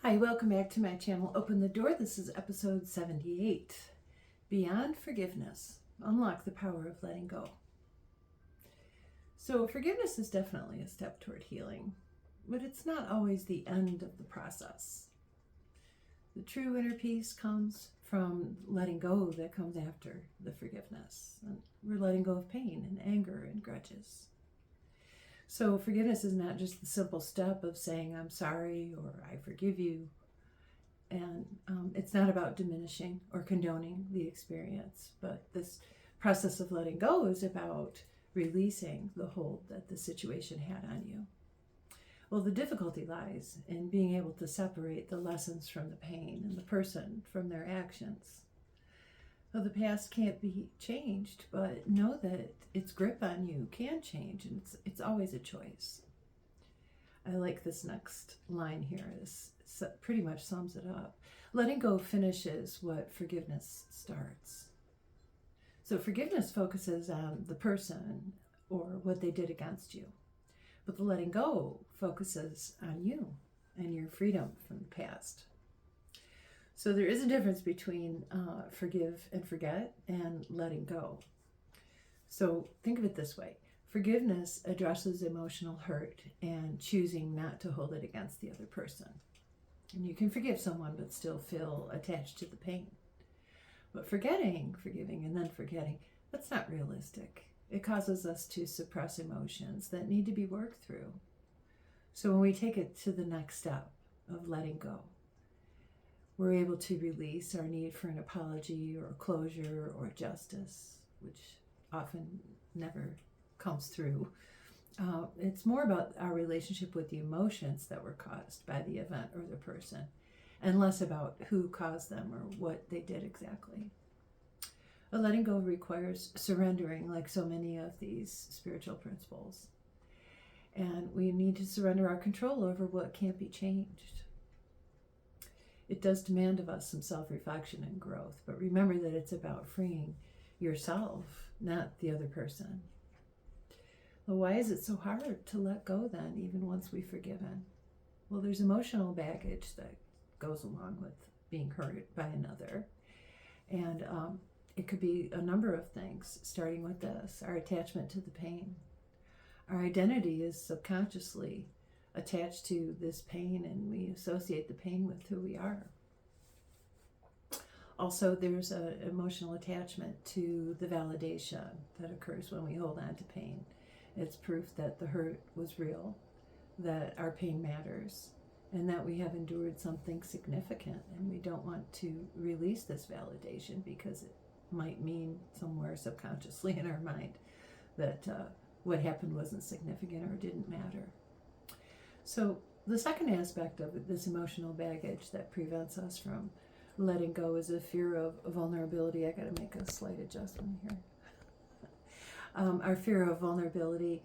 Hi, welcome back to my channel, Open the Door. This is episode 78. Beyond Forgiveness, Unlock the Power of Letting Go. So forgiveness is definitely a step toward healing, but it's not always the end of the process. The true inner peace comes from letting go that comes after the forgiveness. And we're letting go of pain and anger and grudges. So forgiveness is not just the simple step of saying, I'm sorry, or I forgive you. And it's not about diminishing or condoning the experience, but this process of letting go is about releasing the hold that the situation had on you. Well, the difficulty lies in being able to separate the lessons from the pain and the person from their actions. Well, the past can't be changed, but know that its grip on you can change, and it's always a choice. I like this next line here. This pretty much sums it up. Letting go finishes what forgiveness starts. So forgiveness focuses on the person or what they did against you, but the letting go focuses on you and your freedom from the past. So there is a difference between forgive and forget and letting go. So think of it this way. Forgiveness addresses emotional hurt and choosing not to hold it against the other person. And you can forgive someone but still feel attached to the pain. But forgiving and then forgetting, that's not realistic. It causes us to suppress emotions that need to be worked through. So when we take it to the next step of letting go, we're able to release our need for an apology or closure or justice, which often never comes through. It's more about our relationship with the emotions that were caused by the event or the person, and less about who caused them or what they did exactly. A letting go requires surrendering, like so many of these spiritual principles. And we need to surrender our control over what can't be changed. It does demand of us some self-reflection and growth, but remember that it's about freeing yourself, not the other person. Well, why is it so hard to let go then, even once we've forgiven? Well, there's emotional baggage that goes along with being hurt by another. And it could be a number of things, starting with this, our attachment to the pain. Our identity is subconsciously attached to this pain, and we associate the pain with who we are. Also, there's an emotional attachment to the validation that occurs when we hold on to pain. It's proof that the hurt was real, that our pain matters, and that we have endured something significant, and we don't want to release this validation because it might mean somewhere subconsciously in our mind that what happened wasn't significant or didn't matter. So the second aspect of this emotional baggage that prevents us from letting go is a fear of vulnerability. I got to make a slight adjustment here. Our fear of vulnerability,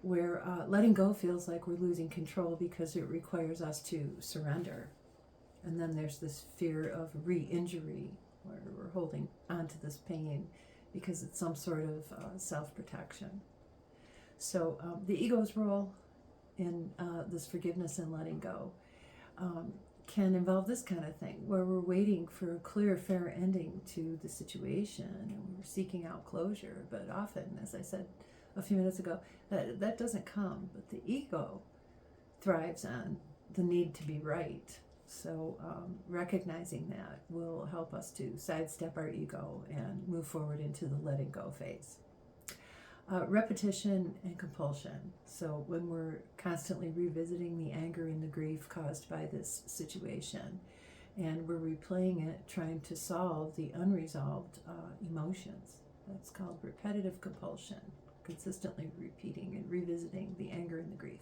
where letting go feels like we're losing control because it requires us to surrender. And then there's this fear of re-injury, where we're holding onto this pain because it's some sort of self-protection. So the ego's role in this forgiveness and letting go can involve this kind of thing, where we're waiting for a clear, fair ending to the situation and we're seeking out closure. But often, as I said a few minutes ago, that doesn't come. But the ego thrives on the need to be right. So recognizing that will help us to sidestep our ego and move forward into the letting go phase. Repetition and compulsion. So when we're constantly revisiting the anger and the grief caused by this situation, and we're replaying it, trying to solve the unresolved emotions, that's called repetitive compulsion, consistently repeating and revisiting the anger and the grief.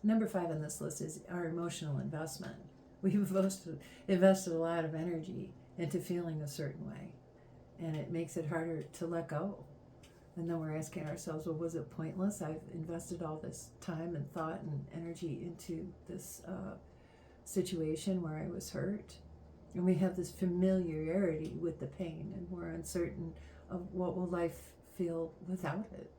Number 5 on this list is our emotional investment. We've invested a lot of energy into feeling a certain way, and it makes it harder to let go. And then we're asking ourselves, well, was it pointless? I've invested all this time and thought and energy into this situation where I was hurt. And we have this familiarity with the pain, and we're uncertain of what will life feel without it.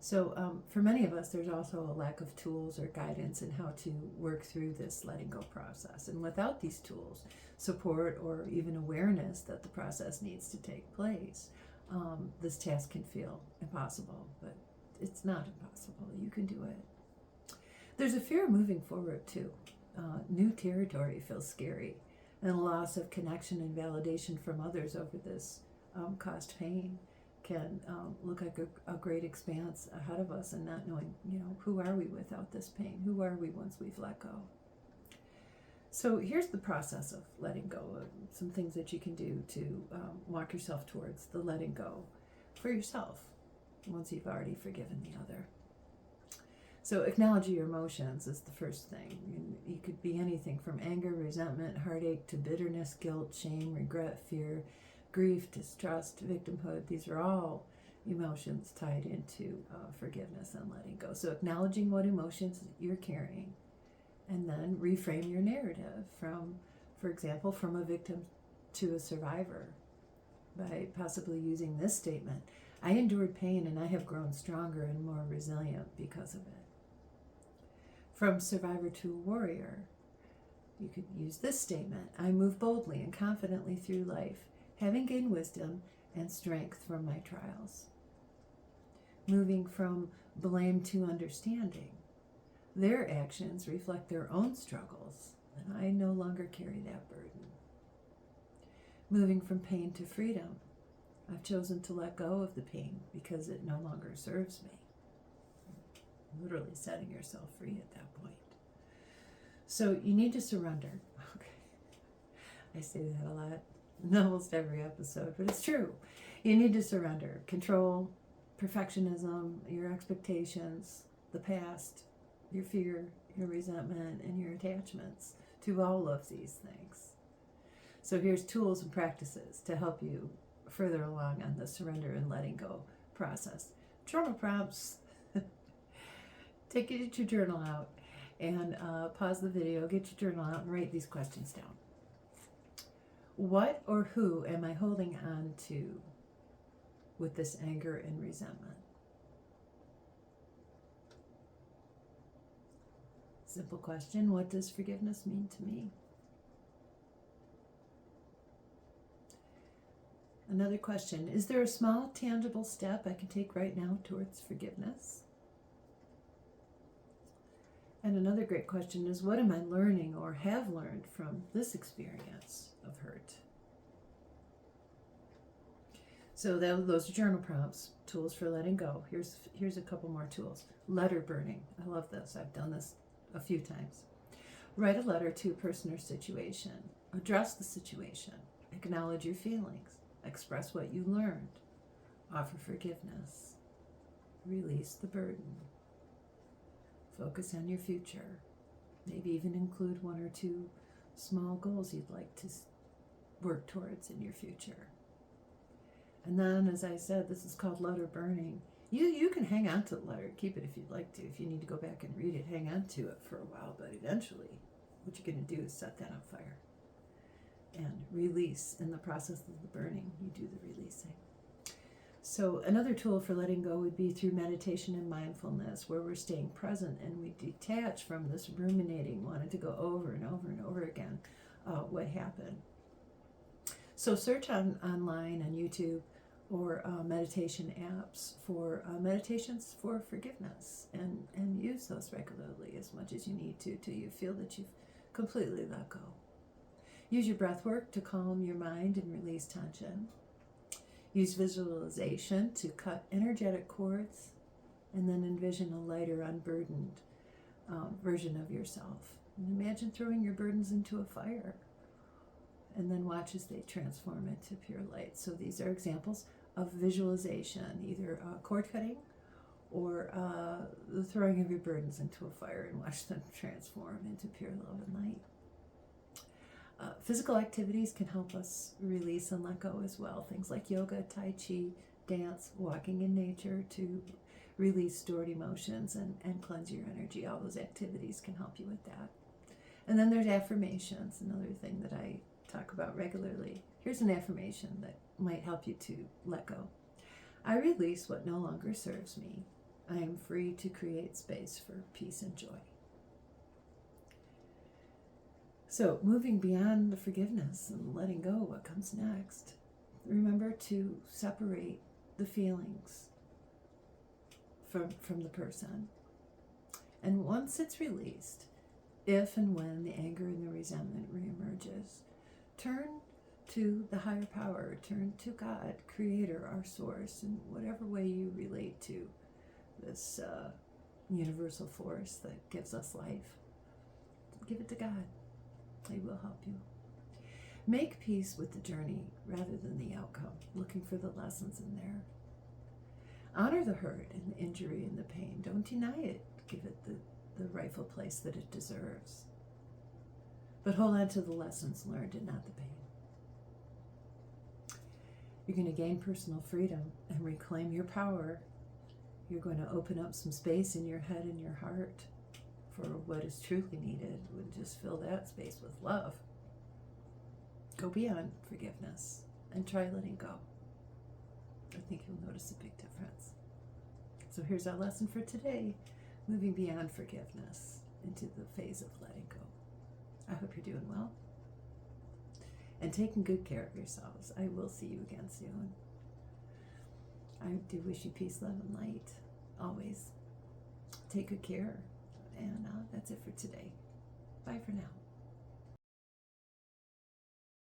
So for many of us, there's also a lack of tools or guidance in how to work through this letting go process. And without these tools, support, or even awareness that the process needs to take place, this task can feel impossible, but it's not impossible. You can do it. There's a fear of moving forward too. New territory feels scary, and a loss of connection and validation from others over this caused pain can look like a great expanse ahead of us, and not knowing, who are we without this pain? Who are we once we've let go? So here's the process of letting go, some things that you can do to walk yourself towards the letting go for yourself once you've already forgiven the other. So acknowledge your emotions is the first thing. You could be anything from anger, resentment, heartache, to bitterness, guilt, shame, regret, fear, grief, distrust, victimhood. These are all emotions tied into forgiveness and letting go. So acknowledging what emotions you're carrying, and then reframe your narrative from, for example, from a victim to a survivor, by possibly using this statement: I endured pain and I have grown stronger and more resilient because of it. From survivor to a warrior, you could use this statement: I move boldly and confidently through life, having gained wisdom and strength from my trials. Moving from blame to understanding, their actions reflect their own struggles, and I no longer carry that burden. Moving from pain to freedom, I've chosen to let go of the pain because it no longer serves me. Literally setting yourself free at that point. So you need to surrender. Okay. I say that a lot in almost every episode, but it's true. You need to surrender control, perfectionism, your expectations, the past, your fear, your resentment, and your attachments to all of these things. So here's tools and practices to help you further along on the surrender and letting go process. Journal prompts. Get your journal out and pause the video, get your journal out, and write these questions down. What or who am I holding on to with this anger and resentment? Simple question: what does forgiveness mean to me? Another question: is there a small, tangible step I can take right now towards forgiveness? And another great question is: what am I learning or have learned from this experience of hurt? So those are journal prompts, tools for letting go. Here's a couple more tools. Letter burning. I love this. I've done this a few times. Write a letter to a person or situation. Address the situation. Acknowledge your feelings. Express what you learned. Offer forgiveness. Release the burden. Focus on your future. Maybe even include one or two small goals you'd like to work towards in your future. And then, as I said, this is called letter burning. You can hang on to the letter, keep it if you'd like to. If you need to go back and read it, hang on to it for a while. But eventually, what you're going to do is set that on fire and release. In the process of the burning, you do the releasing. So another tool for letting go would be through meditation and mindfulness, where we're staying present and we detach from this ruminating, wanting to go over and over and over again what happened. So search online on YouTube or meditation apps for meditations for forgiveness, and use those regularly as much as you need to till you feel that you've completely let go. Use your breath work to calm your mind and release tension. Use visualization to cut energetic cords, and then envision a lighter, unburdened version of yourself. And imagine throwing your burdens into a fire, and then watch as they transform into pure light. So these are examples of visualization, either cord cutting or the throwing of your burdens into a fire, and watch them transform into pure love and light. Physical activities can help us release and let go as well. Things like yoga, tai chi, dance, walking in nature to release stored emotions and cleanse your energy. All those activities can help you with that. And then there's affirmations, another thing that I talk about regularly. Here's an affirmation that might help you to let go. I release what no longer serves me. I am free to create space for peace and joy. So, moving beyond the forgiveness and letting go, what comes next? Remember to separate the feelings from the person. And once it's released, if and when the anger and the resentment reemerges, turn to the higher power, turn to God, Creator, our source, in whatever way you relate to this universal force that gives us life. Give it to God. He will help you. Make peace with the journey rather than the outcome, looking for the lessons in there. Honor the hurt and the injury and the pain. Don't deny it. Give it the rightful place that it deserves. But hold on to the lessons learned and not the pain. You're going to gain personal freedom and reclaim your power. You're going to open up some space in your head and your heart for what is truly needed. Would just fill that space with love. Go beyond forgiveness and try letting go. I think you'll notice a big difference. So here's our lesson for today, moving beyond forgiveness into the phase of letting go. I hope you're doing well and taking good care of yourselves. I will see you again soon. I do wish you peace, love, and light, always. Take good care, and that's it for today. Bye for now.